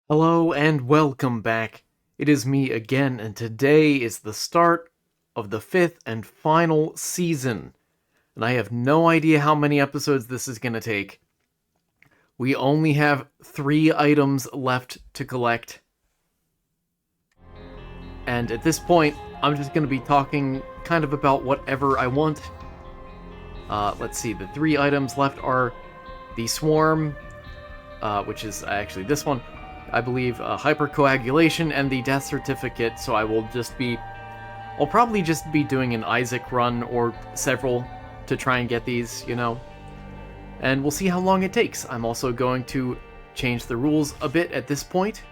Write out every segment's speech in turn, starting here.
Hello and welcome back. It is me again, and today is the start of the fifth and final season. And I have no idea how many episodes this is going to take. We only have 3 items left to collect. And at this point, I'm just going to be talking kind of about whatever I want. Let's see, the 3 items left are the Swarm, which is actually this one. I believe hypercoagulation and the death certificate, so I'll probably just be doing an Isaac run or several to try and get these, and we'll see how long it takes. I'm also going to change the rules a bit at this point.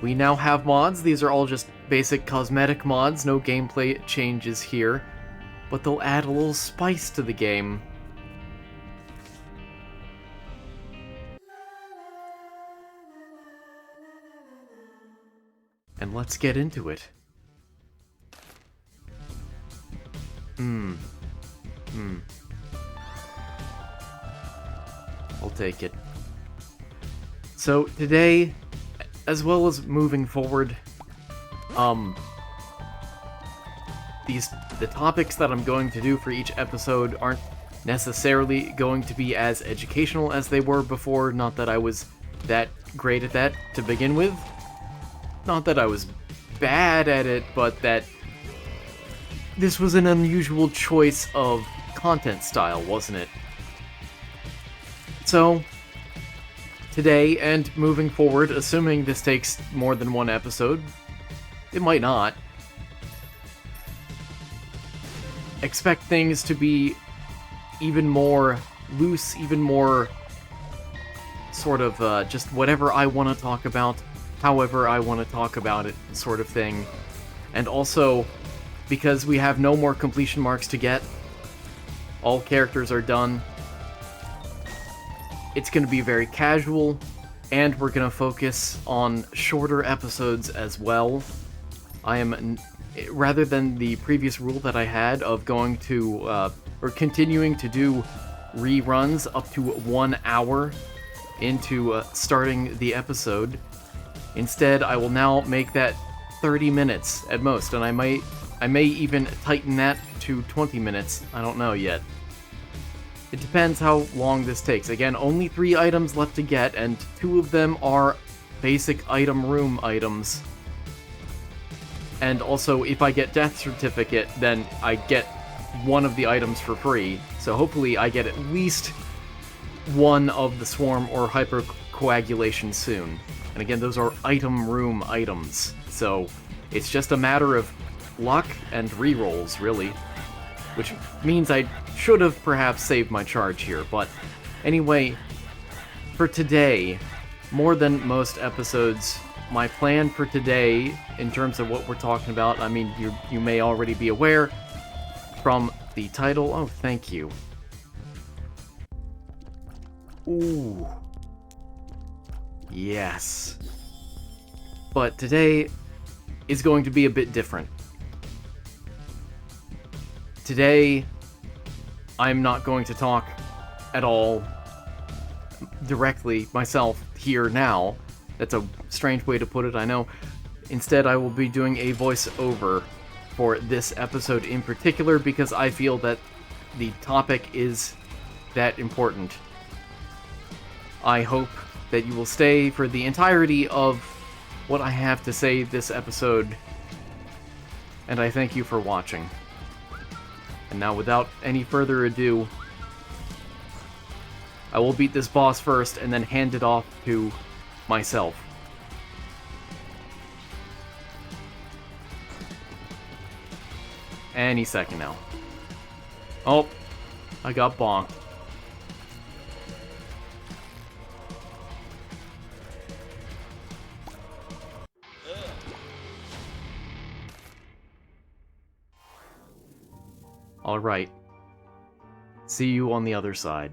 We now have mods. These are all just basic cosmetic mods, no gameplay changes here, but they'll add a little spice to the game. And let's get into it. I'll take it. So today, as well as moving forward, the topics that I'm going to do for each episode aren't necessarily going to be as educational as they were before. Not that I was that great at that to begin with. Not that I was bad at it, but that this was an unusual choice of content style, wasn't it? So, today and moving forward, assuming this takes more than one episode, it might not, expect things to be even more loose, even more sort of just whatever I want to talk about, however I want to talk about it, sort of thing. And also, because we have no more completion marks to get, all characters are done, it's going to be very casual, and we're going to focus on shorter episodes as well. Rather than the previous rule that I had of going to, or continuing to do reruns up to 1 hour into starting the episode, instead, I will now make that 30 minutes at most, and I may even tighten that to 20 minutes. I don't know yet. It depends how long this takes. Again, only 3 items left to get, and 2 of them are basic item room items. And also, if I get death certificate, then I get one of the items for free. So hopefully I get at least one of the Swarm or hypercoagulation soon. And again, those are item room items, so it's just a matter of luck and rerolls, really. Which means I should have perhaps saved my charge here, but anyway, for today, more than most episodes, my plan for today, in terms of what we're talking about, I mean, you may already be aware from the title. Oh, thank you. Ooh. Yes. But today is going to be a bit different. Today, I'm not going to talk at all directly myself here now. That's a strange way to put it, I know. Instead, I will be doing a voiceover for this episode in particular because I feel that the topic is that important. I hope that you will stay for the entirety of what I have to say this episode, and I thank you for watching. And now, without any further ado, I will beat this boss first and then hand it off to myself. Any second now. Oh, I got bonked. Alright. See you on the other side.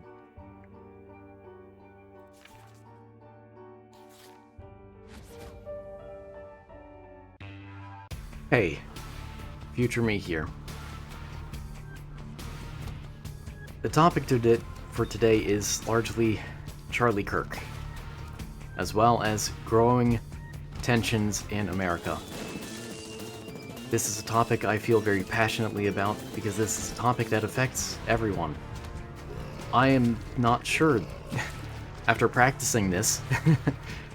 Hey, future me here. The topic for today is largely Charlie Kirk. as well as growing tensions in America. This is a topic I feel very passionately about because this is a topic that affects everyone. I am not sure, after practicing this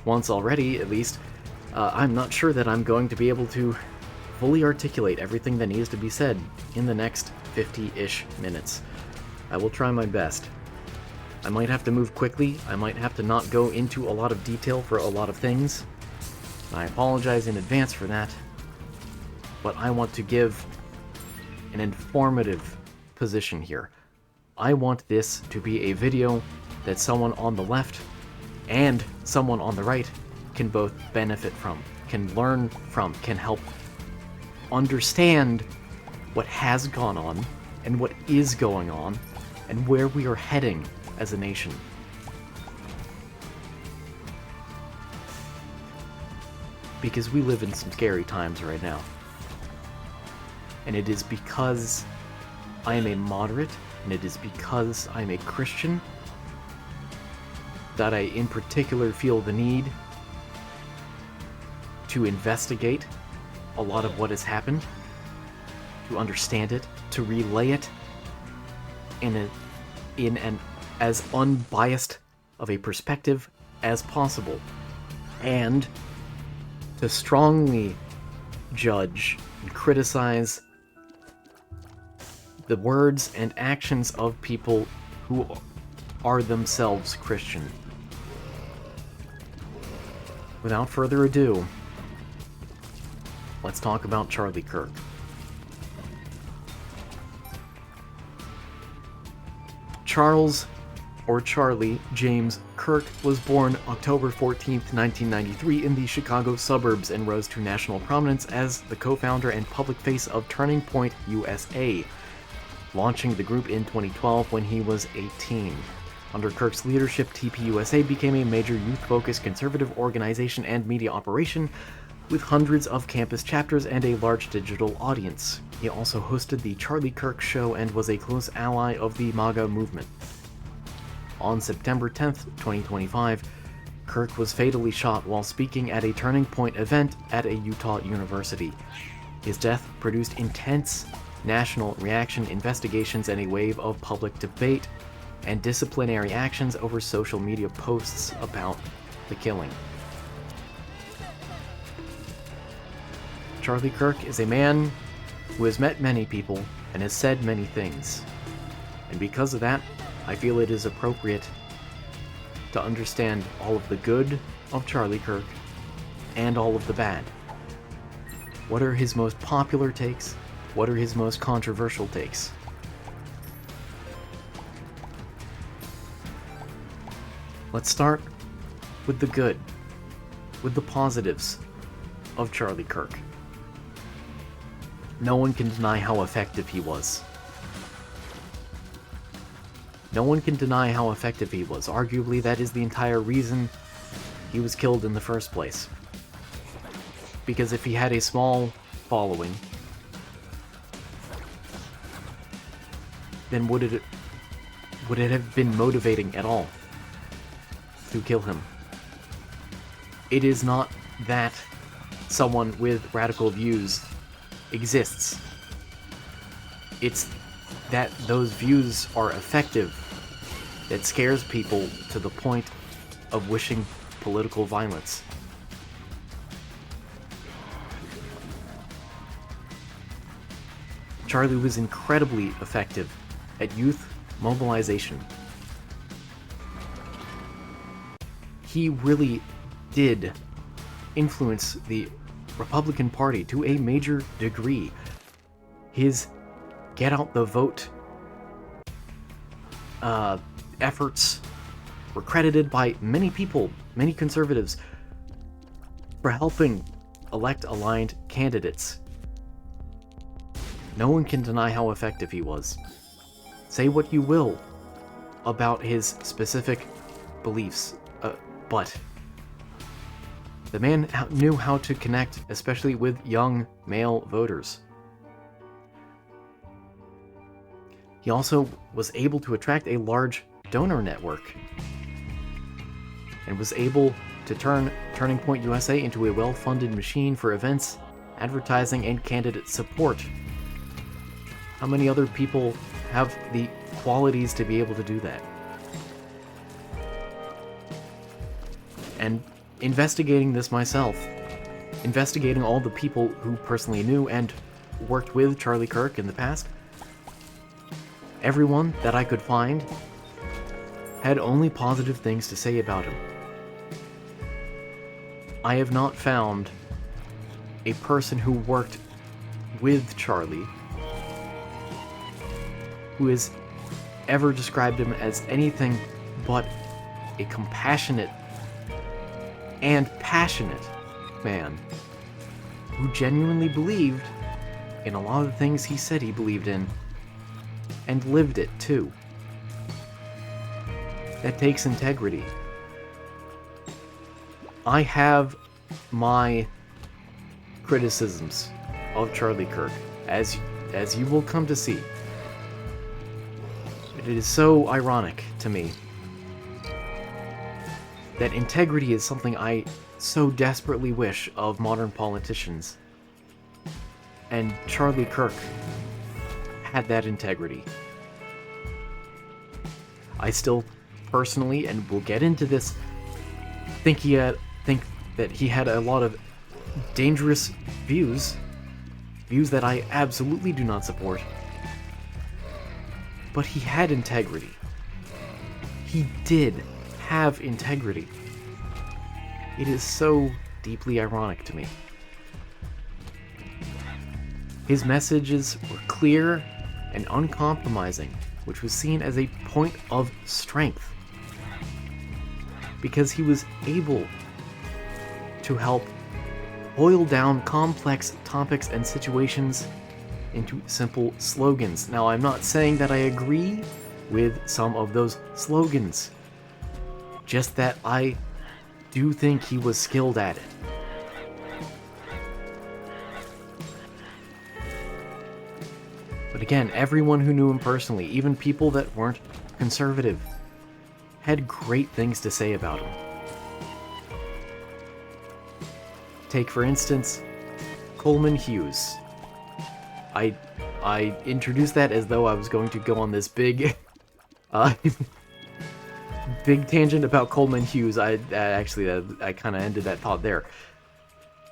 once already at least, I'm not sure that I'm going to be able to fully articulate everything that needs to be said in the next 50-ish minutes. I will try my best. I might have to move quickly, I might have to not go into a lot of detail for a lot of things. I apologize in advance for that, but I want to give an informative position here. I want this to be a video that someone on the left and someone on the right can both benefit from, can learn from, can help understand what has gone on and what is going on and where we are heading as a nation. Because we live in some scary times right now. And it is because I am a moderate, and it is because I'm a Christian, that I in particular feel the need to investigate a lot of what has happened, to understand it, to relay it in an as unbiased of a perspective as possible, and to strongly judge and criticize the words and actions of people who are themselves Christian. Without further ado, let's talk about Charlie Kirk. Charles, or Charlie, James Kirk was born October 14, 1993 in the Chicago suburbs and rose to national prominence as the co-founder and public face of Turning Point USA, launching the group in 2012 when he was 18. Under Kirk's leadership, TPUSA became a major youth-focused conservative organization and media operation with hundreds of campus chapters and a large digital audience. He also hosted the Charlie Kirk Show and was a close ally of the MAGA movement. On September 10, 2025, Kirk was fatally shot while speaking at a Turning Point event at a Utah university. His death produced intense national reaction, investigations, and a wave of public debate and disciplinary actions over social media posts about the killing. Charlie Kirk is a man who has met many people and has said many things. And because of that, I feel it is appropriate to understand all of the good of Charlie Kirk and all of the bad. What are his most popular takes? What are his most controversial takes? Let's start with the good, with the positives of Charlie Kirk. No one can deny how effective he was. No one can deny how effective he was. Arguably, that is the entire reason he was killed in the first place. Because if he had a small following, then would it have been motivating at all to kill him? It is not that someone with radical views exists. It's that those views are effective that scares people to the point of wishing political violence. Charlie was incredibly effective at youth mobilization. He really did influence the Republican Party to a major degree. His get out the vote efforts were credited by many people, many conservatives, for helping elect aligned candidates. No one can deny how effective he was. Say what you will about his specific beliefs, but the man knew how to connect, especially with young male voters. He also was able to attract a large donor network and was able to turn Turning Point USA into a well-funded machine for events, advertising, and candidate support. How many other people have the qualities to be able to do that? And investigating this myself, investigating all the people who personally knew and worked with Charlie Kirk in the past, everyone that I could find had only positive things to say about him. I have not found a person who worked with Charlie who has ever described him as anything but a compassionate and passionate man who genuinely believed in a lot of the things he said he believed in, and lived it too. That takes integrity. I have my criticisms of Charlie Kirk, as you will come to see. It is so ironic to me that integrity is something I so desperately wish of modern politicians. And Charlie Kirk had that integrity. I still personally, and we'll get into this, think that he had a lot of dangerous views that I absolutely do not support. But he had integrity. He did have integrity. It is so deeply ironic to me. His messages were clear and uncompromising, which was seen as a point of strength, because he was able to help boil down complex topics and situations into simple slogans. Now, I'm not saying that I agree with some of those slogans, just that I do think he was skilled at it. But again, everyone who knew him personally, even people that weren't conservative, had great things to say about him. Take, for instance, Coleman Hughes. I introduced that as though I was going to go on this big big tangent about Coleman Hughes. I kind of ended that thought there.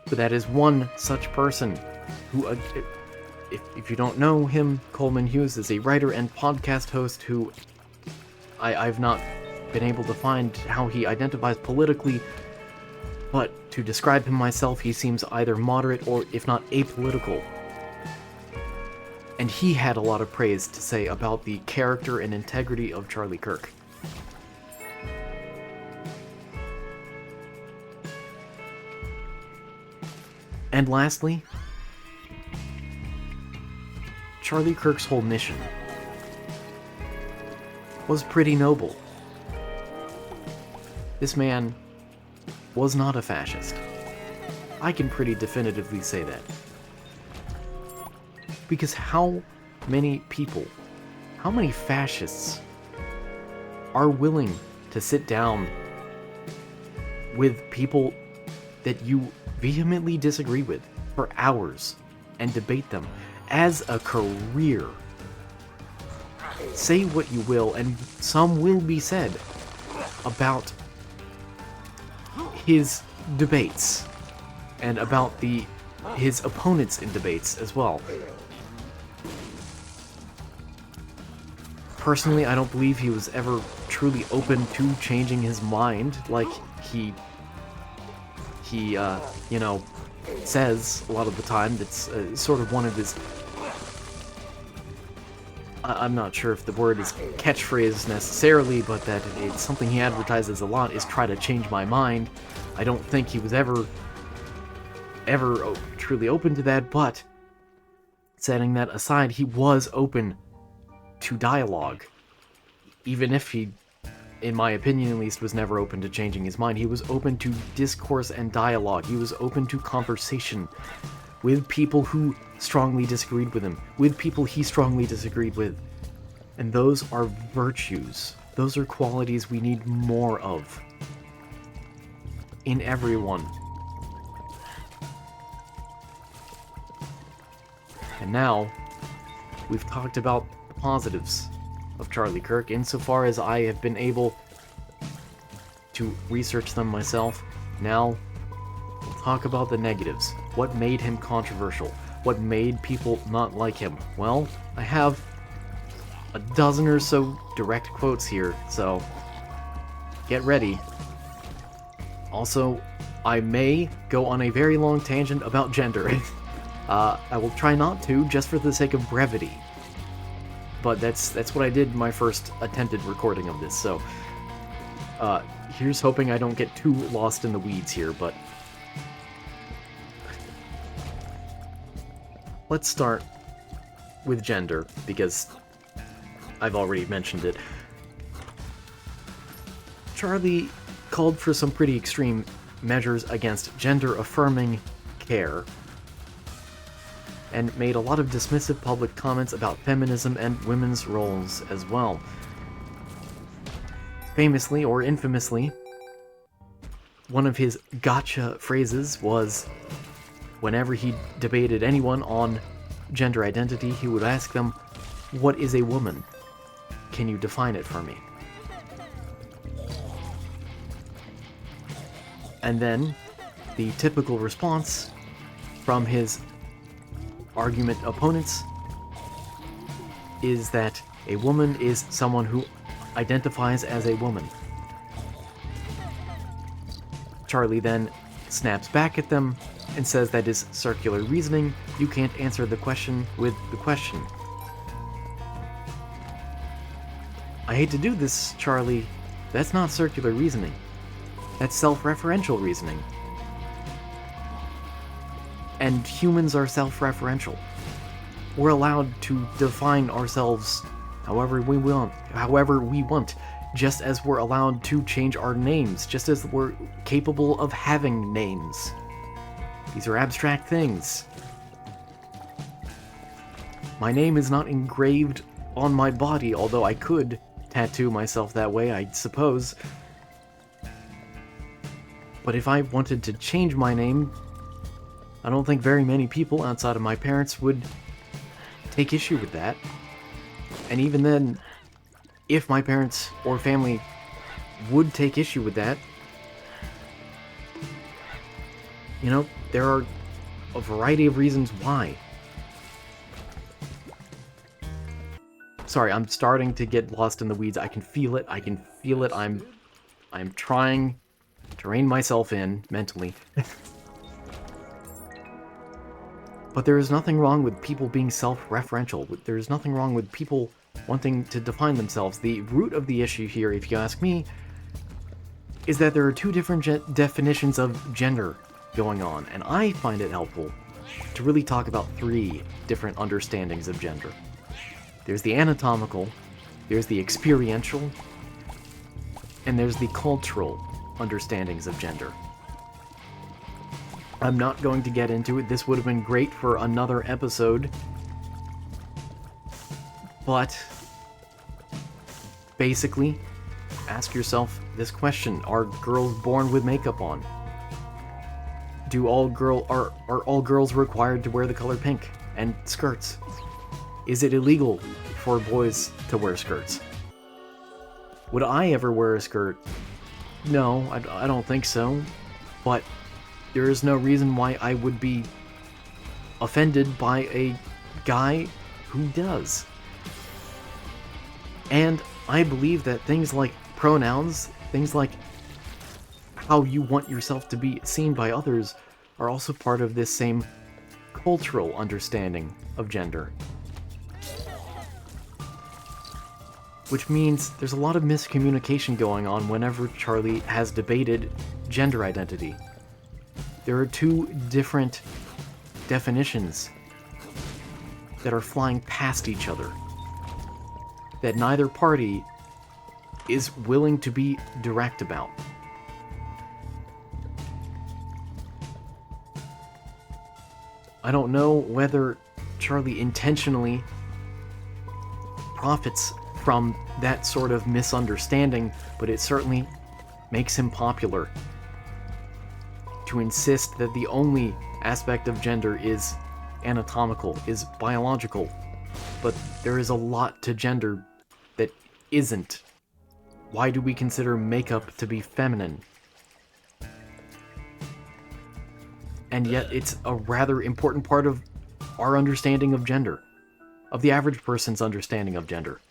But that is one such person who, if you don't know him, Coleman Hughes is a writer and podcast host who I've not been able to find how he identifies politically, but to describe him myself, he seems either moderate or, if not, apolitical. And he had a lot of praise to say about the character and integrity of Charlie Kirk. And lastly, Charlie Kirk's whole mission was pretty noble. This man was not a fascist. I can pretty definitively say that. Because how many people, how many fascists are willing to sit down with people that you vehemently disagree with for hours and debate them as a career? Say what you will, and some will be said about his debates and about his opponents in debates as well. Personally, I don't believe he was ever truly open to changing his mind, like he says a lot of the time. That's sort of one of his, I'm not sure if the word is catchphrase necessarily, but that it's something he advertises a lot, is try to change my mind. I don't think he was ever truly open to that, but setting that aside, he was open to dialogue. Even if he, in my opinion at least, was never open to changing his mind, he was open to discourse and dialogue. He was open to conversation with people who strongly disagreed with him, with people he strongly disagreed with. And those are virtues. Those are qualities we need more of. in everyone. And now, we've talked about the positives of Charlie Kirk insofar as I have been able to research them myself. Now, we'll talk about the negatives. What made him controversial? What made people not like him? Well, I have a dozen or so direct quotes here, so get ready. Also, I may go on a very long tangent about gender. I will try not to, just for the sake of brevity. But that's what I did in my first attempted recording of this, so here's hoping I don't get too lost in the weeds here, but let's start with gender, because I've already mentioned it. Charlie called for some pretty extreme measures against gender-affirming care, and made a lot of dismissive public comments about feminism and women's roles as well. Famously, or infamously, one of his gotcha phrases was, whenever he debated anyone on gender identity, he would ask them, "What is a woman? Can you define it for me?" And then, the typical response from his argument opponents is that a woman is someone who identifies as a woman. Charlie then snaps back at them and says that is circular reasoning. You can't answer the question with the question. I hate to do this, Charlie. That's not circular reasoning. That's self-referential reasoning. And humans are self-referential. We're allowed to define ourselves however we want, just as we're allowed to change our names, just as we're capable of having names. These are abstract things. My name is not engraved on my body, although I could tattoo myself that way, I suppose. But if I wanted to change my name, I don't think very many people outside of my parents would take issue with that. And even then, if my parents or family would take issue with that, you know, there are a variety of reasons why. Sorry, I'm starting to get lost in the weeds. I can feel it. I'm trying to rein myself in mentally. But there is nothing wrong with people being self-referential. There is nothing wrong with people wanting to define themselves. The root of the issue here, if you ask me, is that there are two different definitions of gender going on, and I find it helpful to really talk about three different understandings of gender. There's the anatomical, there's the experiential, and there's the cultural understandings of gender. I'm not going to get into it. This would have been great for another episode. But basically, ask yourself this question. Are girls born with makeup on? Are all girls required to wear the color pink and skirts? Is it illegal for boys to wear skirts? Would I ever wear a skirt? No, I don't think so. But there is no reason why I would be offended by a guy who does. And I believe that things like pronouns, things like how you want yourself to be seen by others, are also part of this same cultural understanding of gender. Which means there's a lot of miscommunication going on whenever Charlie has debated gender identity. There are two different definitions that are flying past each other, that neither party is willing to be direct about. I don't know whether Charlie intentionally profits from that sort of misunderstanding, but it certainly makes him popular. to insist that the only aspect of gender is anatomical, is biological. But there is a lot to gender that isn't. Why do we consider makeup to be feminine? And yet it's a rather important part of our understanding of gender, of the average person's understanding of gender.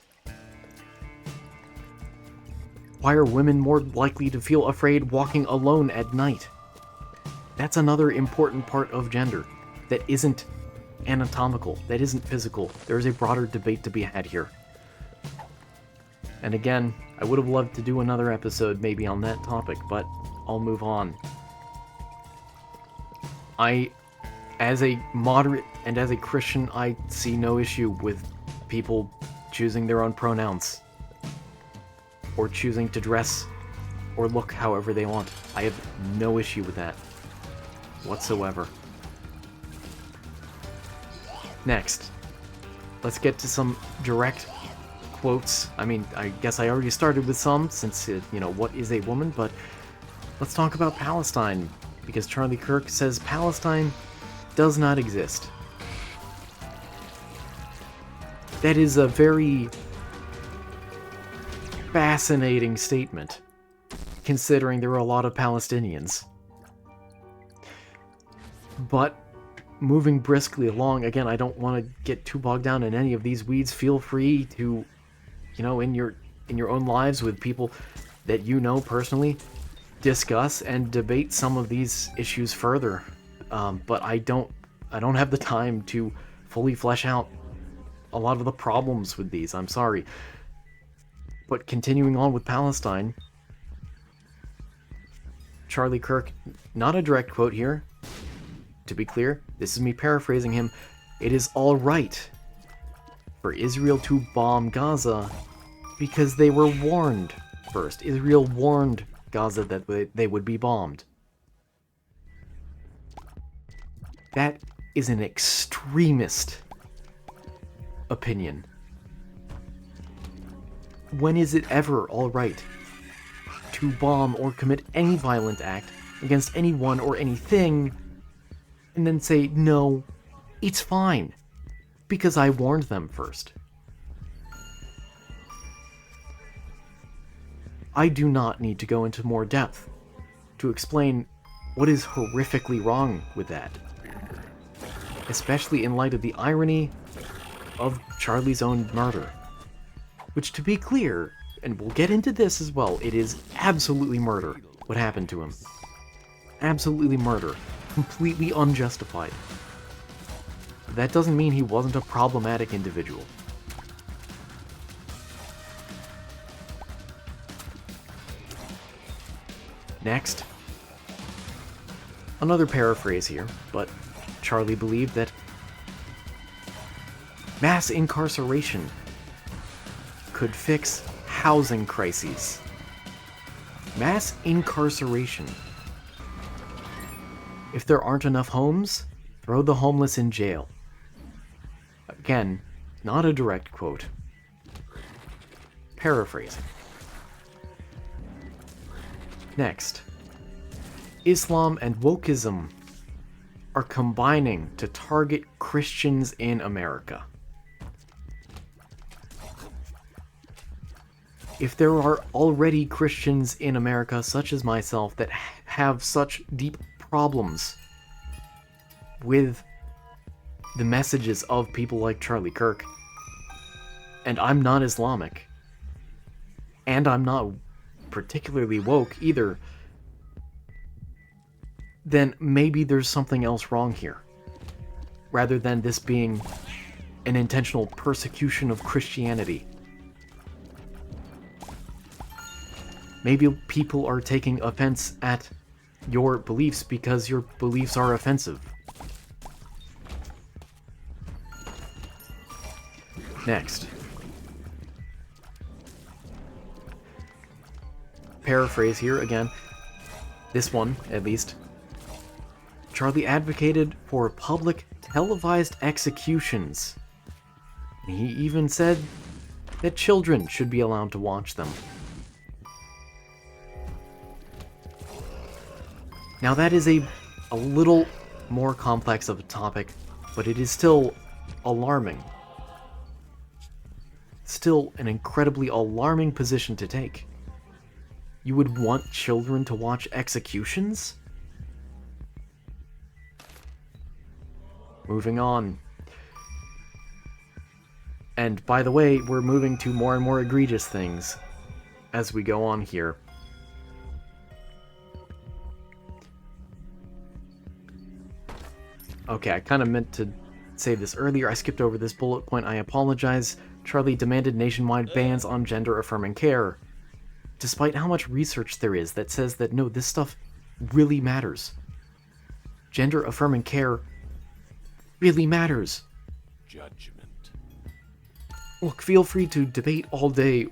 Why are women more likely to feel afraid walking alone at night? That's another important part of gender that isn't anatomical, that isn't physical. There is a broader debate to be had here. And again, I would have loved to do another episode maybe on that topic, but I'll move on. As a moderate and as a Christian, I see no issue with people choosing their own pronouns, or choosing to dress or look however they want. I have no issue with that whatsoever. Next, let's get to some direct quotes. I mean, I guess I already started with some, since, what is a woman, but let's talk about Palestine, because Charlie Kirk says Palestine does not exist. That is a very fascinating statement, considering there are a lot of Palestinians. But moving briskly along, again, I don't want to get too bogged down in any of these weeds. Feel free to, in your own lives with people that you know personally, discuss and debate some of these issues further. But I don't have the time to fully flesh out a lot of the problems with these. I'm sorry. But continuing on with Palestine, Charlie Kirk, not a direct quote here. To be clear, this is me paraphrasing him. It is all right for Israel to bomb Gaza because they were warned first. Israel warned Gaza that they would be bombed. That is an extremist opinion. When is it ever all right to bomb or commit any violent act against anyone or anything and then say, no, it's fine, because I warned them first? I do not need to go into more depth to explain what is horrifically wrong with that, especially in light of the irony of Charlie's own murder. Which, to be clear, and we'll get into this as well, it is absolutely murder what happened to him. Absolutely murder. Completely unjustified. That doesn't mean he wasn't a problematic individual. Next, another paraphrase here, but Charlie believed that mass incarceration could fix housing crises. Mass incarceration. If there aren't enough homes, throw the homeless in jail. Again, not a direct quote. Paraphrasing. Next, Islam and wokeism are combining to target Christians in America. If there are already Christians in America, such as myself, that have such deep problems with the messages of people like Charlie Kirk, and I'm not Islamic, and I'm not particularly woke either, then maybe there's something else wrong here, rather than this being an intentional persecution of Christianity. Maybe people are taking offense at your beliefs because your beliefs are offensive. Next. Paraphrase here again. This one, at least. Charlie advocated for public televised executions. He even said that children should be allowed to watch them. Now that is a little more complex of a topic, but it is still alarming. Still an incredibly alarming position to take. You would want children to watch executions? Moving on. And by the way, we're moving to more and more egregious things as we go on here. Okay, I kind of meant to say this earlier. I skipped over this bullet point. I apologize. Charlie demanded nationwide bans on gender-affirming care. Despite how much research there is that says that, no, this stuff really matters. Gender-affirming care really matters. Judgment. Look, feel free to debate all day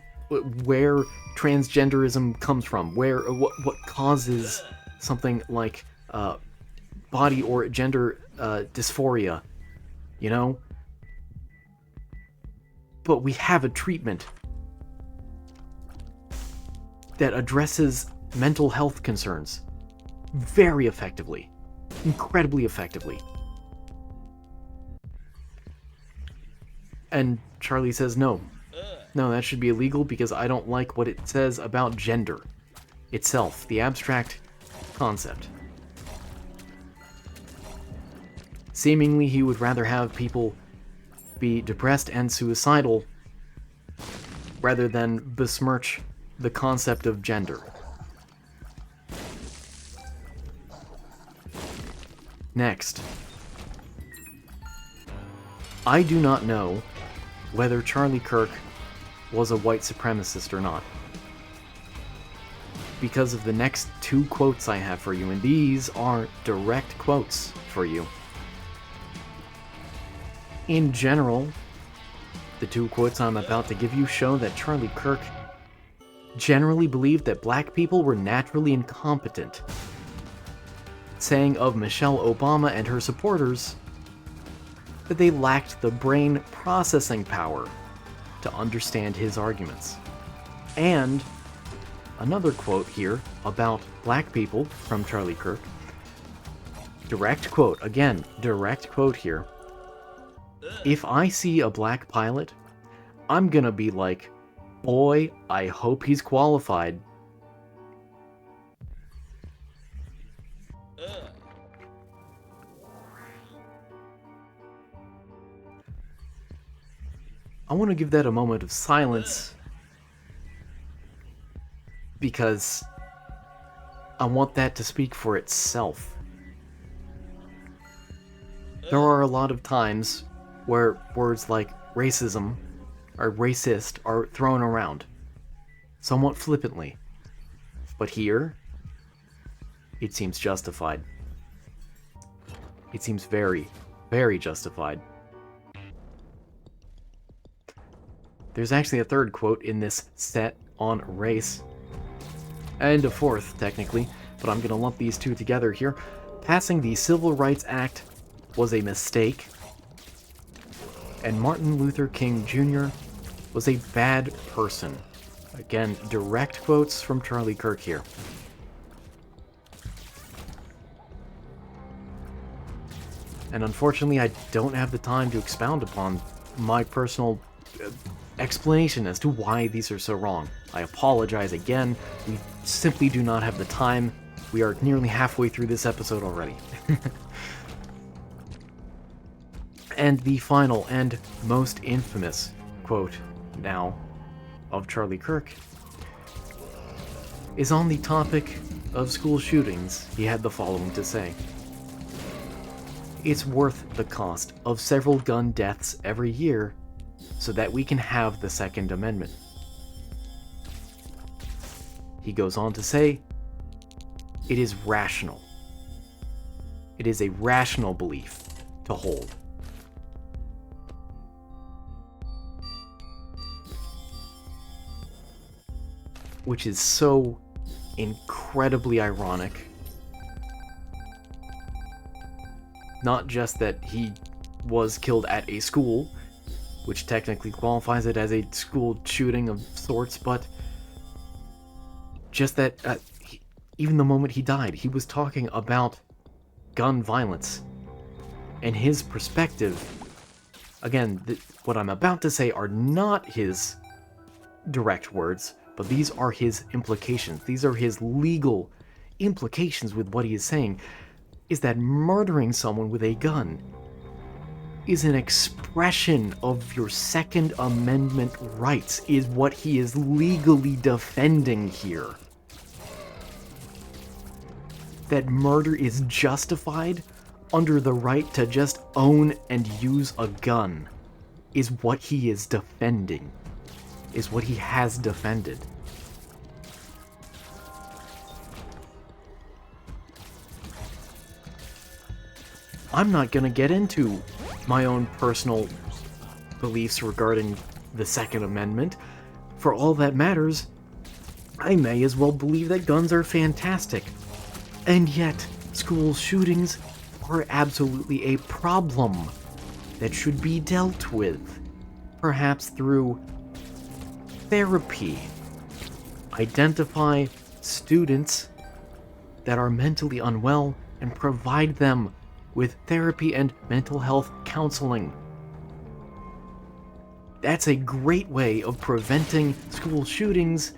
where transgenderism comes from, what causes something like body or gender dysphoria, you know? But we have a treatment that addresses mental health concerns very effectively, incredibly effectively. And Charlie says, no, that should be illegal because I don't like what it says about gender itself, the abstract concept. Seemingly, he would rather have people be depressed and suicidal rather than besmirch the concept of gender. Next. I do not know whether Charlie Kirk was a white supremacist or not, because of the next two quotes I have for you, and these are direct quotes for you. In general, the two quotes I'm about to give you show that Charlie Kirk generally believed that black people were naturally incompetent, saying of Michelle Obama and her supporters that they lacked the brain processing power to understand his arguments. And another quote here about black people from Charlie Kirk. Direct quote, again, direct quote here. If I see a black pilot, I'm gonna be like, boy, I hope he's qualified. I want to give that a moment of silence because I want that to speak for itself. There are a lot of times where words like racism or racist are thrown around, somewhat flippantly. But here, it seems justified. It seems very, very justified. There's actually a third quote in this set on race. And a fourth, technically, but I'm going to lump these two together here. Passing the Civil Rights Act was a mistake, and Martin Luther King Jr. was a bad person. Again, direct quotes from Charlie Kirk here. And unfortunately, I don't have the time to expound upon my personal explanation as to why these are so wrong. I apologize again. We simply do not have the time. We are nearly halfway through this episode already. And the final and most infamous quote now of Charlie Kirk is on the topic of school shootings. He had the following to say. It's worth the cost of several gun deaths every year so that we can have the Second Amendment. He goes on to say, it is rational. It is a rational belief to hold. Which is so incredibly ironic. Not just that he was killed at a school, which technically qualifies it as a school shooting of sorts, but just that even the moment he died, he was talking about gun violence. And his perspective, again, what I'm about to say are not his direct words, but these are his implications. These are his legal implications with what he is saying, is that murdering someone with a gun is an expression of your Second Amendment rights, is what he is legally defending here. That murder is justified under the right to just own and use a gun is what he is defending, is what he has defended. I'm not going to get into my own personal beliefs regarding the Second Amendment. For all that matters, I may as well believe that guns are fantastic. And yet, school shootings are absolutely a problem that should be dealt with, perhaps through therapy. Identify students that are mentally unwell and provide them with therapy and mental health counseling. That's a great way of preventing school shootings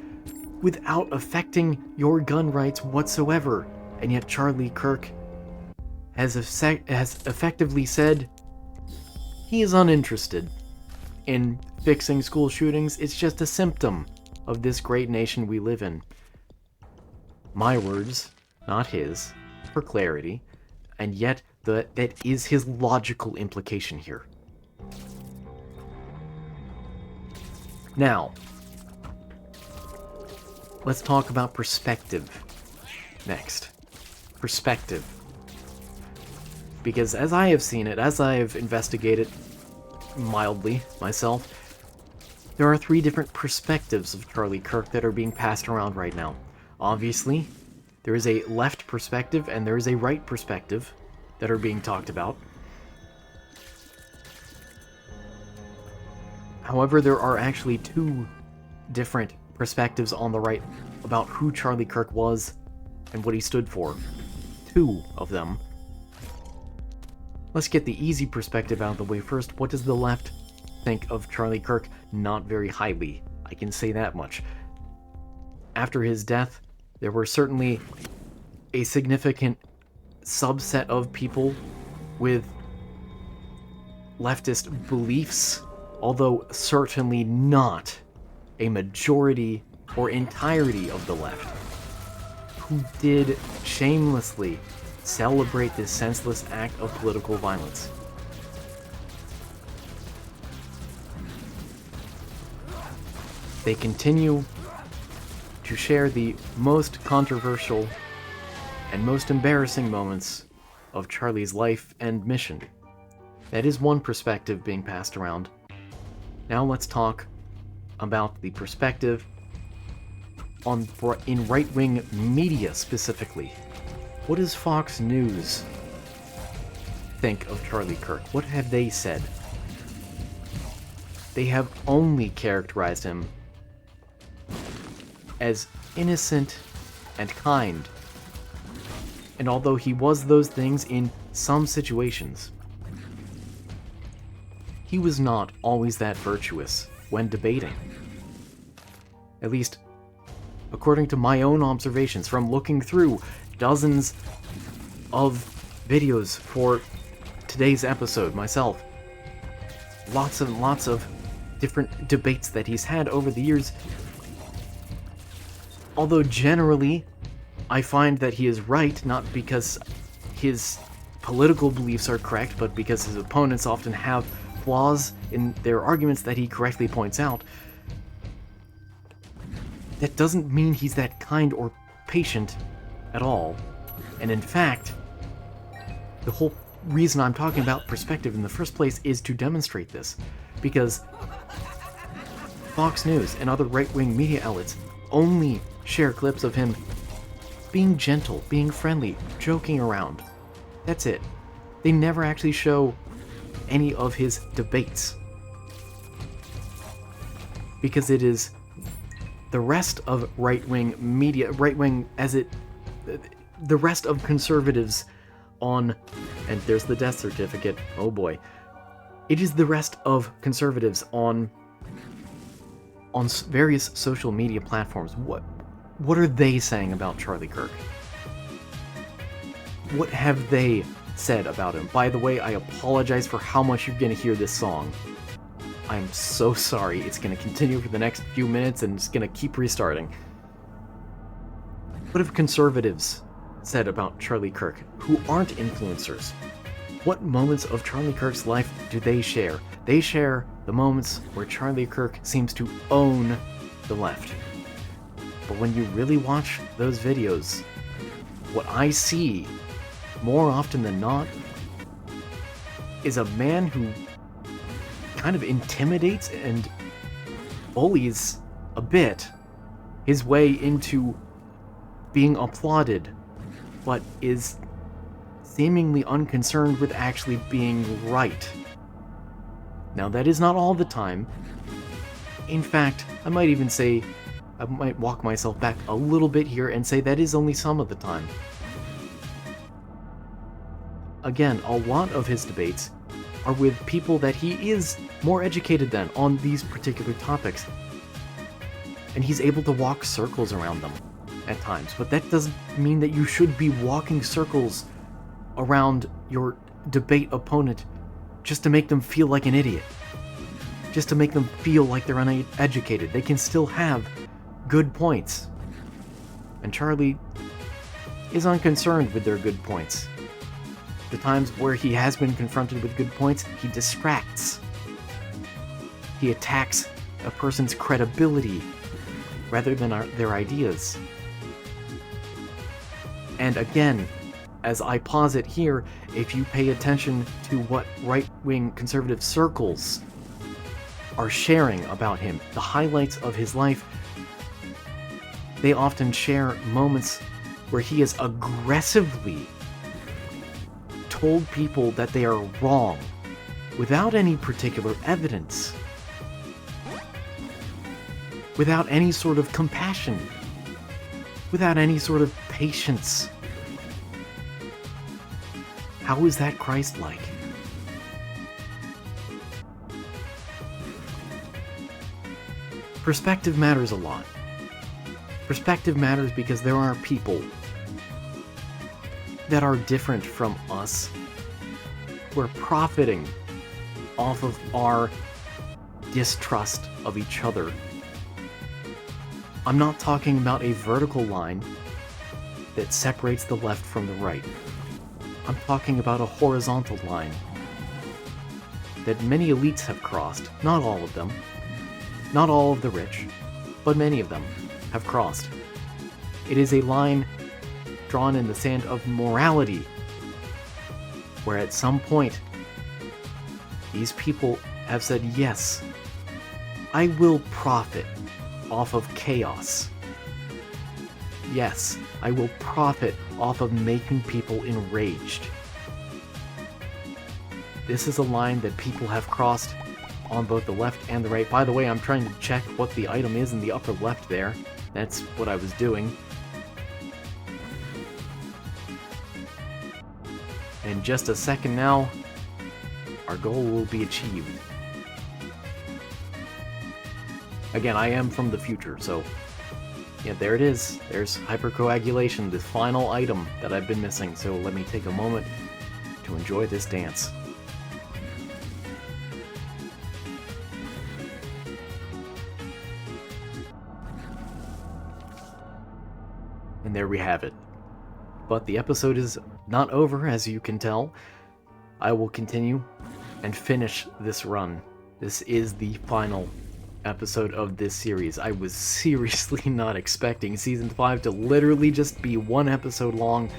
without affecting your gun rights whatsoever. And yet Charlie Kirk has effectively said he is uninterested in fixing school shootings. It's just a symptom of this great nation we live in. My words, not his, for clarity, and yet that is his logical implication here. Now, let's talk about perspective next. Perspective. Because as I have seen it, as I have investigated mildly myself, there are 3 different perspectives of Charlie Kirk that are being passed around right now. Obviously, there is a left perspective and there is a right perspective that are being talked about. However, there are actually 2 different perspectives on the right about who Charlie Kirk was and what he stood for. 2 of them. Let's get the easy perspective out of the way first. What does the left think of Charlie Kirk? Not very highly. I can say that much. After his death, there were certainly a significant subset of people with leftist beliefs, although certainly not a majority or entirety of the left, who did shamelessly celebrate this senseless act of political violence. They continue to share the most controversial and most embarrassing moments of Charlie's life and mission. That is one perspective being passed around. Now let's talk about the perspective in right-wing media specifically. What does Fox News think of Charlie Kirk? What have they said? They have only characterized him as innocent and kind. And although he was those things in some situations, he was not always that virtuous when debating. At least, according to my own observations from looking through dozens of videos for today's episode myself. Lots and lots of different debates that he's had over the years. Although generally, I find that he is right, not because his political beliefs are correct, but because his opponents often have flaws in their arguments that he correctly points out. That doesn't mean he's that kind or patient at all. And in fact, the whole reason I'm talking about perspective in the first place is to demonstrate this. Because Fox News and other right-wing media outlets only share clips of him being gentle, being friendly, joking around. That's it. They never actually show any of his debates. Because it is the rest of right-wing media, right-wing as it the rest of conservatives on, and there's the death certificate, oh boy. It is the rest of conservatives on various social media platforms. What are they saying about Charlie Kirk? What have they said about him? By the way, I apologize for how much you're going to hear this song. I'm so sorry. It's going to continue for the next few minutes and it's going to keep restarting. What have conservatives said about Charlie Kirk, who aren't influencers? What moments of Charlie Kirk's life do they share? They share the moments where Charlie Kirk seems to own the left. But when you really watch those videos, what I see, more often than not, is a man who kind of intimidates and bullies a bit his way into being applauded, but is seemingly unconcerned with actually being right. Now, that is not all the time. In fact, I might even say, I might walk myself back a little bit here and say that is only some of the time. Again, a lot of his debates are with people that he is more educated than on these particular topics. And he's able to walk circles around them at times, but that doesn't mean that you should be walking circles around your debate opponent just to make them feel like an idiot, just to make them feel like they're uneducated. They can still have good points, and Charlie is unconcerned with their good points. The times where he has been confronted with good points, he distracts. He attacks a person's credibility rather than their ideas. And again, as I posit here, if you pay attention to what right-wing conservative circles are sharing about him, the highlights of his life, they often share moments where he has aggressively told people that they are wrong without any particular evidence, without any sort of compassion, without any sort of patience. How is that Christ-like? Perspective matters a lot. Perspective matters because there are people that are different from us who are profiting off of our distrust of each other. I'm not talking about a vertical line that separates the left from the right. I'm talking about a horizontal line that many elites have crossed. Not all of them. Not all of the rich, but many of them have crossed. It is a line drawn in the sand of morality, where at some point, these people have said, yes, I will profit off of chaos. Yes, I will profit off of making people enraged. This is a line that people have crossed on both the left and the right. By the way, I'm trying to check what the item is in the upper left there. That's what I was doing. In just a second now, our goal will be achieved. Again, I am from the future, so yeah, there it is. There's hypercoagulation, the final item that I've been missing. So let me take a moment to enjoy this dance. And there we have it. But the episode is not over, as you can tell. I will continue and finish this run. This is the final episode of this series. I was seriously not expecting Season 5 to literally just be one episode long.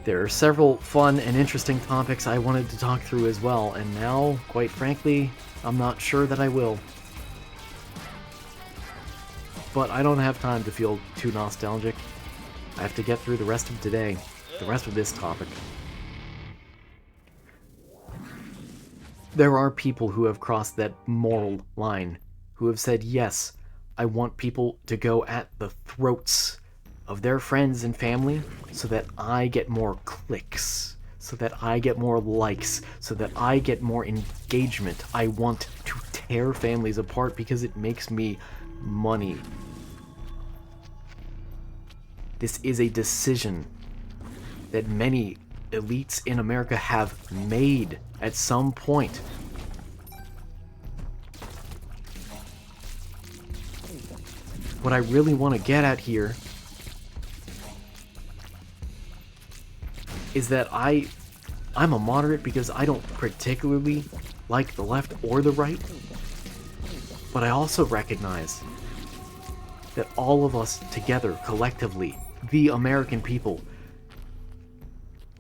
There are several fun and interesting topics I wanted to talk through as well, and now, quite frankly, I'm not sure that I will. But I don't have time to feel too nostalgic. I have to get through the rest of today, the rest of this topic. There are people who have crossed that moral line, who have said, yes, I want people to go at the throats of their friends and family so that I get more clicks, so that I get more likes, so that I get more engagement. I want to tear families apart because it makes me money. This is a decision that many elites in America have made at some point. What I really want to get at here is that I'm a moderate because I don't particularly like the left or the right, but I also recognize that all of us together, collectively, the American people,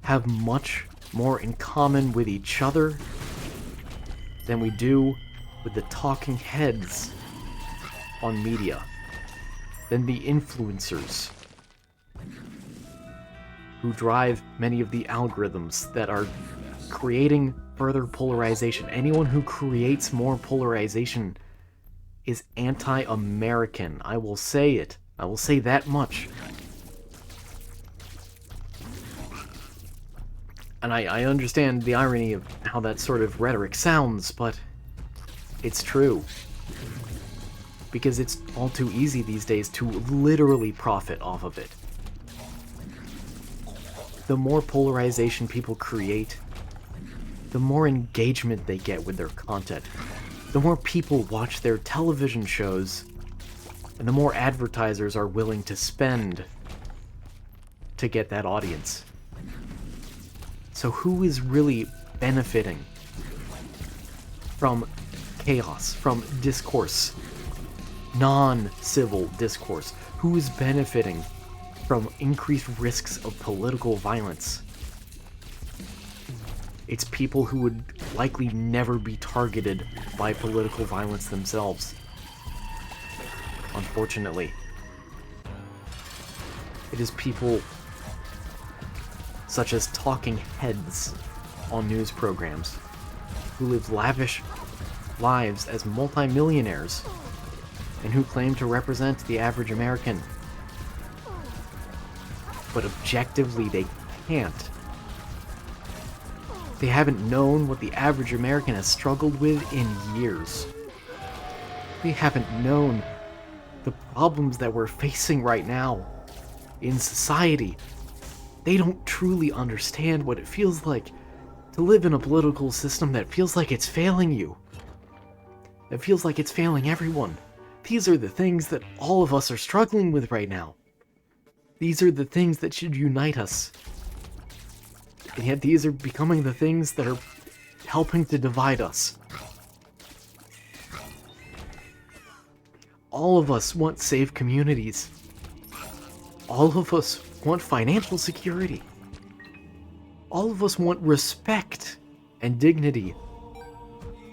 have much more in common with each other than we do with the talking heads on media, than the influencers who drive many of the algorithms that are creating further polarization. Anyone who creates more polarization is anti-American. I will say it. I will say that much. And I understand the irony of how that sort of rhetoric sounds, but it's true. Because it's all too easy these days to literally profit off of it. The more polarization people create, the more engagement they get with their content. The more people watch their television shows, and the more advertisers are willing to spend to get that audience. So who is really benefiting from chaos, from discourse, non-civil discourse? Who is benefiting from increased risks of political violence? It's people who would likely never be targeted by political violence themselves. Unfortunately. It is people such as talking heads on news programs who live lavish lives as multimillionaires and who claim to represent the average American. But objectively, they can't. They haven't known what the average American has struggled with in years. They haven't known the problems that we're facing right now in society. They don't truly understand what it feels like to live in a political system that feels like it's failing you. That feels like it's failing everyone. These are the things that all of us are struggling with right now. These are the things that should unite us. And yet these are becoming the things that are helping to divide us. All of us want safe communities. All of us want financial security. All of us want respect and dignity.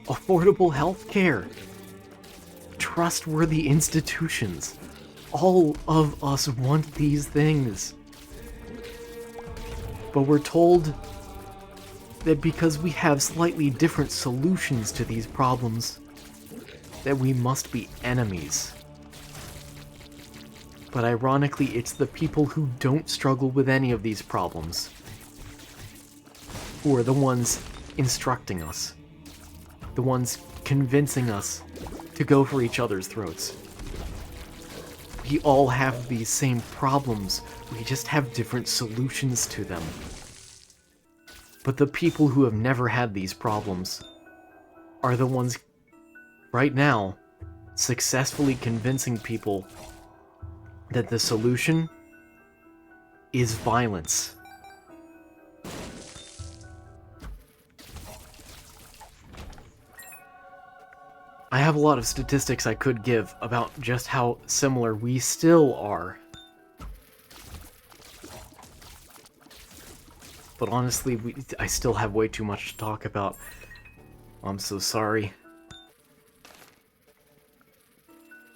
Affordable health care. Trustworthy institutions. All of us want these things. But we're told that because we have slightly different solutions to these problems, that we must be enemies. But ironically, it's the people who don't struggle with any of these problems who are the ones instructing us, the ones convincing us to go for each other's throats. We all have these same problems, we just have different solutions to them. But the people who have never had these problems are the ones, right now, successfully convincing people that the solution is violence. I have a lot of statistics I could give about just how similar we still are. But honestly, I still have way too much to talk about. I'm so sorry.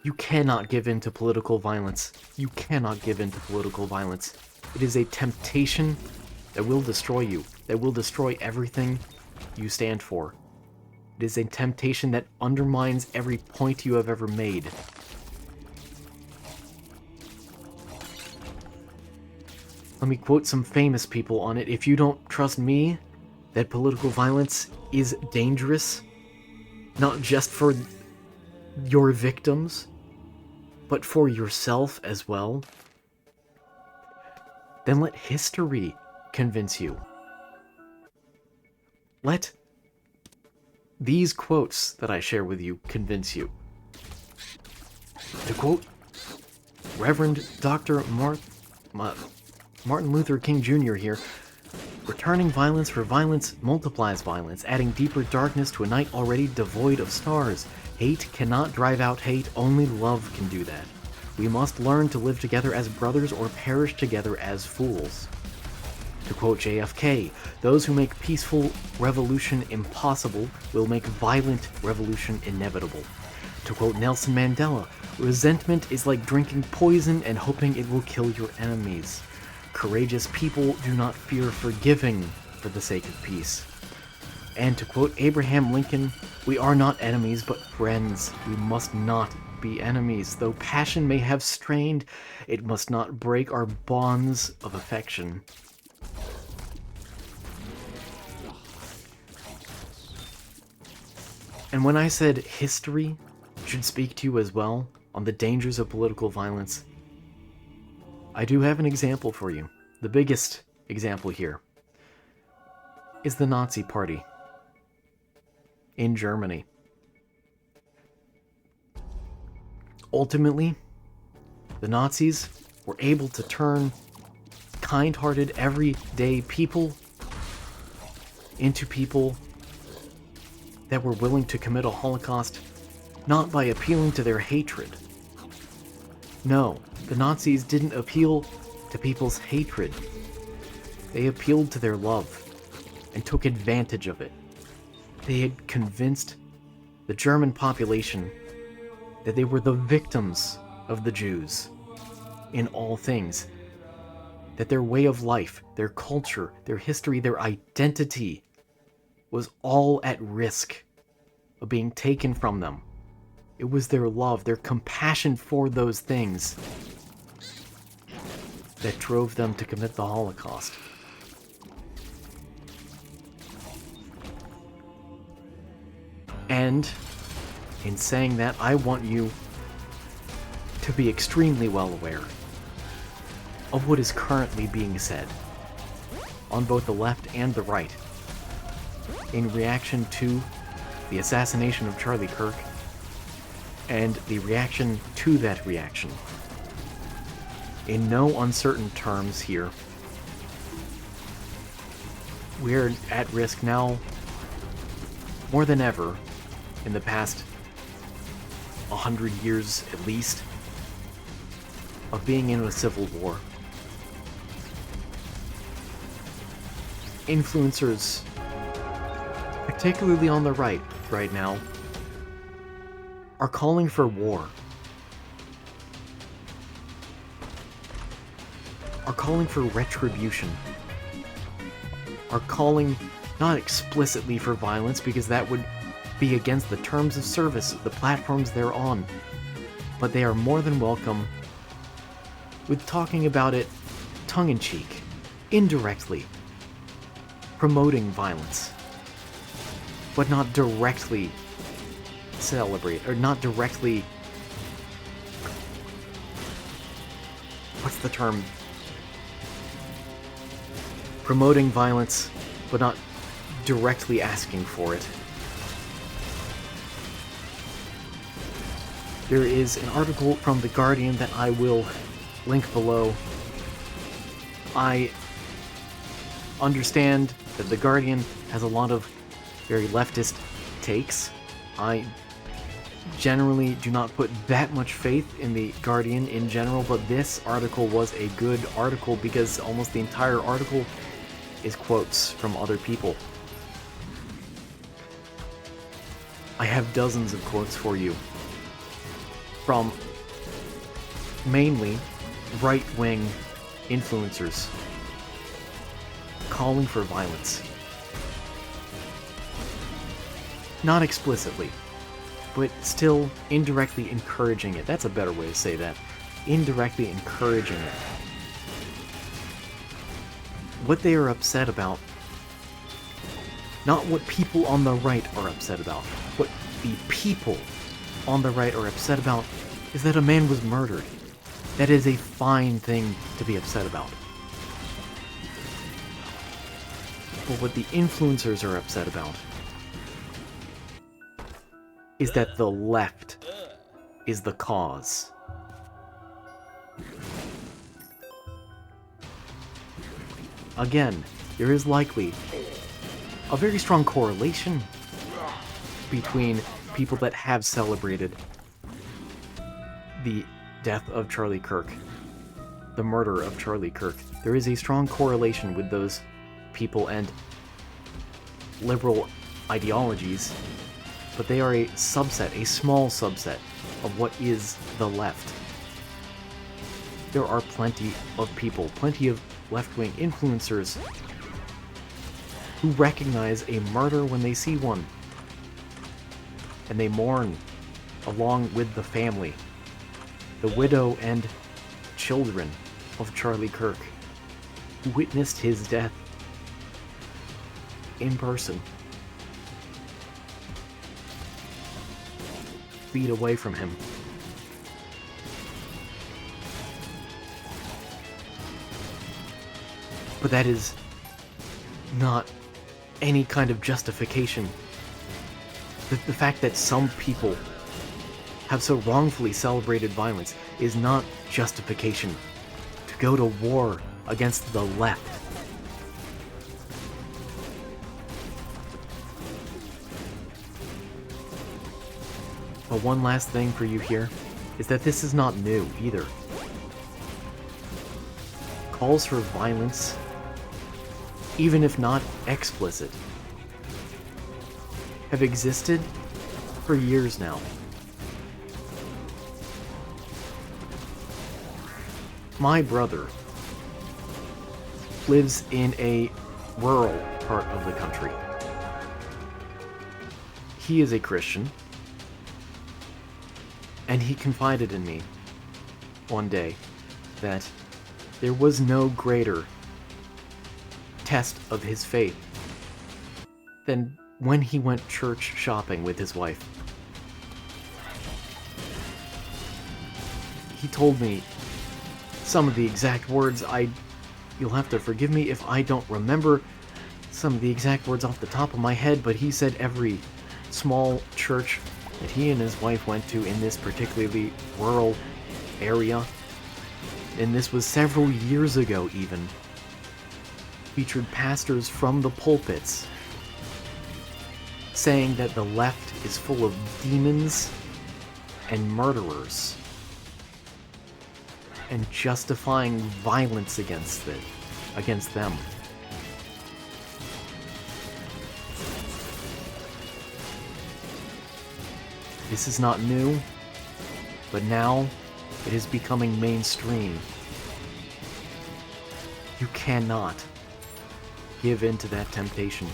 You cannot give in to political violence. You cannot give in to political violence. It is a temptation that will destroy you, that will destroy everything you stand for. It is a temptation that undermines every point you have ever made. Let me quote some famous people on it. If you don't trust me that political violence is dangerous, not just for your victims, but for yourself as well, then let history convince you. Let these quotes that I share with you convince you. To quote Reverend Dr. Martin Luther King Jr. here, returning violence for violence multiplies violence, adding deeper darkness to a night already devoid of stars. Hate cannot drive out hate, only love can do that. We must learn to live together as brothers or perish together as fools. To quote JFK, those who make peaceful revolution impossible will make violent revolution inevitable. To quote Nelson Mandela, resentment is like drinking poison and hoping it will kill your enemies. Courageous people do not fear forgiving for the sake of peace. And to quote Abraham Lincoln, we are not enemies but friends. We must not be enemies. Though passion may have strained, it must not break our bonds of affection. And when I said history should speak to you as well on the dangers of political violence, I do have an example for you. The biggest example here is the Nazi Party in Germany. Ultimately, the Nazis were able to turn kind-hearted, everyday people into people that were willing to commit a Holocaust, not by appealing to their hatred. No, the Nazis didn't appeal to people's hatred. They appealed to their love and took advantage of it. They had convinced the German population that they were the victims of the Jews in all things, that their way of life, their culture, their history, their identity was all at risk of being taken from them. It was their love, their compassion for those things that drove them to commit the Holocaust. And in saying that, I want you to be extremely well aware of what is currently being said on both the left and the right in reaction to the assassination of Charlie Kirk and the reaction to that reaction. In no uncertain terms here, we're at risk now more than ever in the past 100 years at least of being in a civil war. Influencers, particularly on the right now, are calling for war. Are calling for retribution. Are calling not explicitly for violence because that would be against the terms of service, the platforms they're on, but they are more than welcome with talking about it tongue-in-cheek, indirectly, promoting violence, but not directly celebrate, or not directly, what's the term? Promoting violence, but not directly asking for it. There is an article from The Guardian that I will link below. I understand that The Guardian has a lot of very leftist takes. I generally do not put that much faith in The Guardian in general, but this article was a good article because almost the entire article is quotes from other people. I have dozens of quotes for you from mainly right-wing influencers calling for violence. Not explicitly, but still indirectly encouraging it. That's a better way to say that. Indirectly encouraging it. what they are upset about, not what people on the right are upset about, what the people on the right are upset about is that a man was murdered. That is a fine thing to be upset about. But what the influencers are upset about is that the left is the cause. Again, there is likely a very strong correlation between people that have celebrated the death of Charlie Kirk, the murder of Charlie Kirk. There is a strong correlation with those people and liberal ideologies, but they are a subset, a small subset of what is the left. There are plenty of people, plenty of left-wing influencers who recognize a murder when they see one, and they mourn along with the family, the widow and children of Charlie Kirk, who witnessed his death in person, feet away from him. But that is not any kind of justification. The fact that some people have so wrongfully celebrated violence is not justification to go to war against the left. But one last thing for you here is that this is not new either. Calls for violence, even if not explicit, have existed for years now. My brother lives in a rural part of the country. He is a Christian, and he confided in me one day that there was no greater test of his faith than when he went church shopping with his wife. He told me some of the exact words. You'll have to forgive me if I don't remember some of the exact words off the top of my head, but he said every small church that he and his wife went to in this particularly rural area, and this was several years ago even, featured pastors from the pulpits saying that the left is full of demons and murderers, and justifying violence against them. This is not new, but now it is becoming mainstream. You cannot give in to that temptation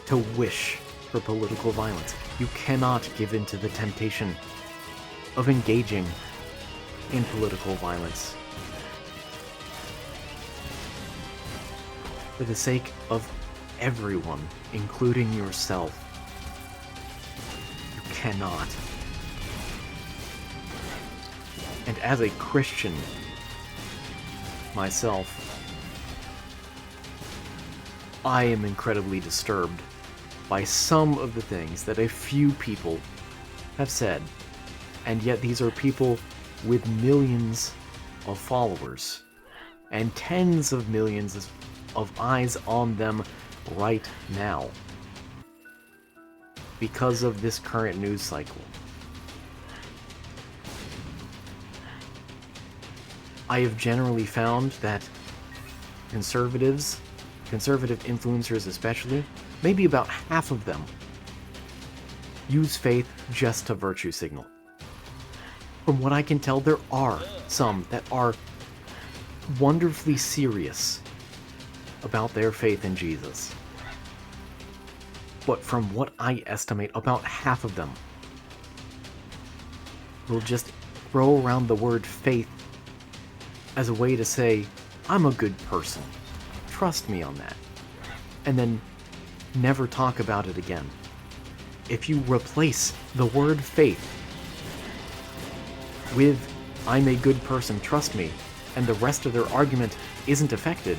to wish for political violence. You cannot give in to the temptation of engaging in political violence. For the sake of everyone, including yourself, you cannot. And as a Christian myself, I am incredibly disturbed by some of the things that a few people have said, and yet these are people with millions of followers and tens of millions of eyes on them right now because of this current news cycle. I have generally found that conservative influencers especially, maybe about half of them, use faith just to virtue signal. From what I can tell, there are some that are wonderfully serious about their faith in Jesus. But from what I estimate, about half of them will just throw around the word faith as a way to say, I'm a good person. Trust me on that. And then never talk about it again. If you replace the word faith with I'm a good person, trust me, and the rest of their argument isn't affected,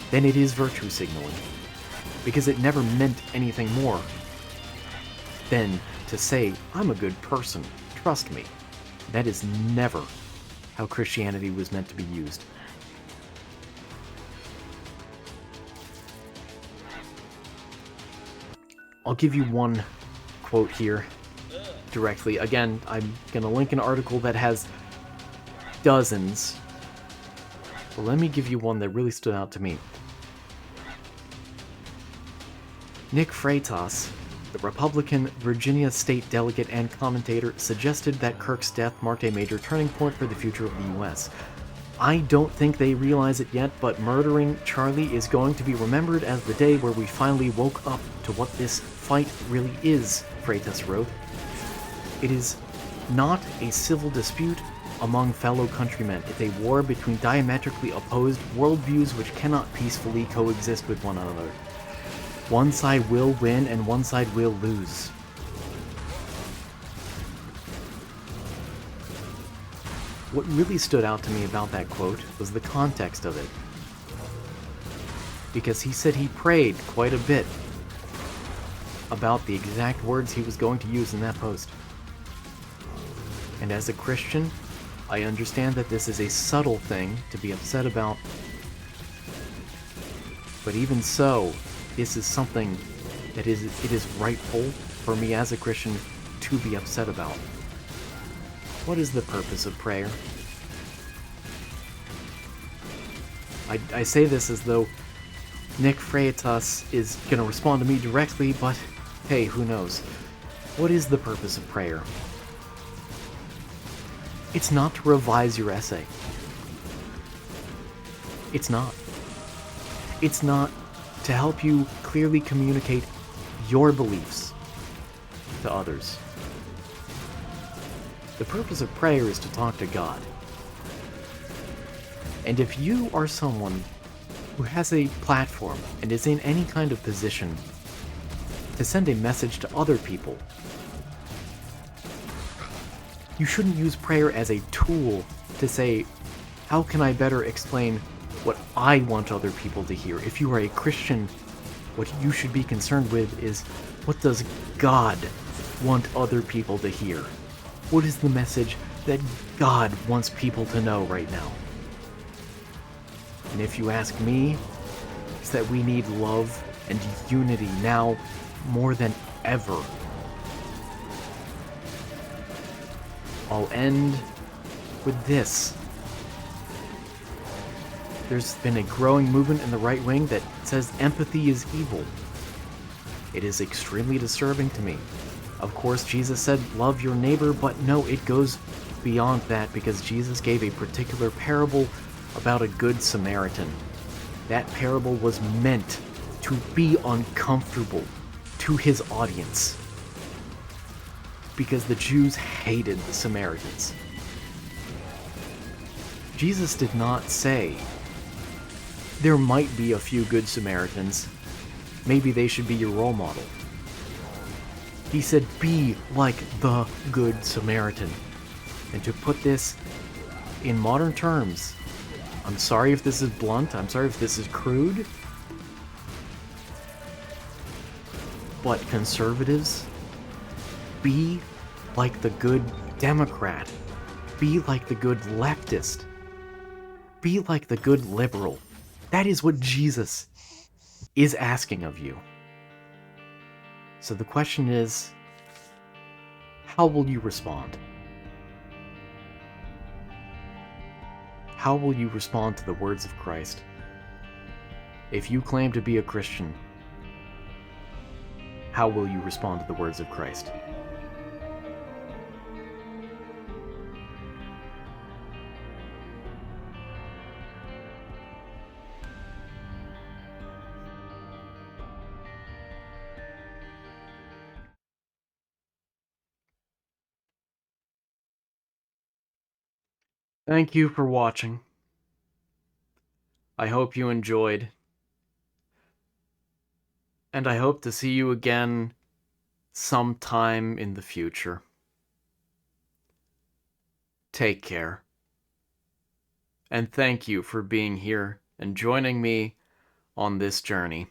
then it is virtue signaling. Because it never meant anything more than to say, I'm a good person, trust me. That is never how Christianity was meant to be used. I'll give you one quote here directly. Again, I'm going to link an article that has dozens, but let me give you one that really stood out to me. Nick Freitas, the Republican Virginia state delegate and commentator, suggested that Kirk's death marked a major turning point for the future of the US. I don't think they realize it yet, but murdering Charlie is going to be remembered as the day where we finally woke up to what this fight really is, Freitas wrote. It is not a civil dispute among fellow countrymen. It's a war between diametrically opposed worldviews which cannot peacefully coexist with one another. One side will win and one side will lose. What really stood out to me about that quote was the context of it. Because he said he prayed quite a bit about the exact words he was going to use in that post. And as a Christian, I understand that this is a subtle thing to be upset about. But even so, this is something that it is rightful for me as a Christian to be upset about. What is the purpose of prayer? I say this as though Nick Freitas is going to respond to me directly, but hey, who knows? What is the purpose of prayer? It's not to revise your essay. It's not. It's not to help you clearly communicate your beliefs to others. The purpose of prayer is to talk to God. And if you are someone who has a platform and is in any kind of position to send a message to other people, you shouldn't use prayer as a tool to say, how can I better explain what I want other people to hear? If you are a Christian, what you should be concerned with is, what does God want other people to hear? What is the message that God wants people to know right now? And if you ask me, it's that we need love and unity now more than ever. I'll end with this. There's been a growing movement in the right wing that says empathy is evil. It is extremely disturbing to me. Of course, Jesus said, love your neighbor, but no, it goes beyond that because Jesus gave a particular parable about a good Samaritan. That parable was meant to be uncomfortable to his audience because the Jews hated the Samaritans. Jesus did not say, there might be a few good Samaritans, maybe they should be your role model. He said, be like the good Samaritan. And to put this in modern terms, I'm sorry if this is blunt, I'm sorry if this is crude, but conservatives, be like the good Democrat. Be like the good leftist. Be like the good liberal. That is what Jesus is asking of you. So the question is, how will you respond? How will you respond to the words of Christ? If you claim to be a Christian, how will you respond to the words of Christ? Thank you for watching. I hope you enjoyed. And I hope to see you again sometime in the future. Take care. And thank you for being here and joining me on this journey.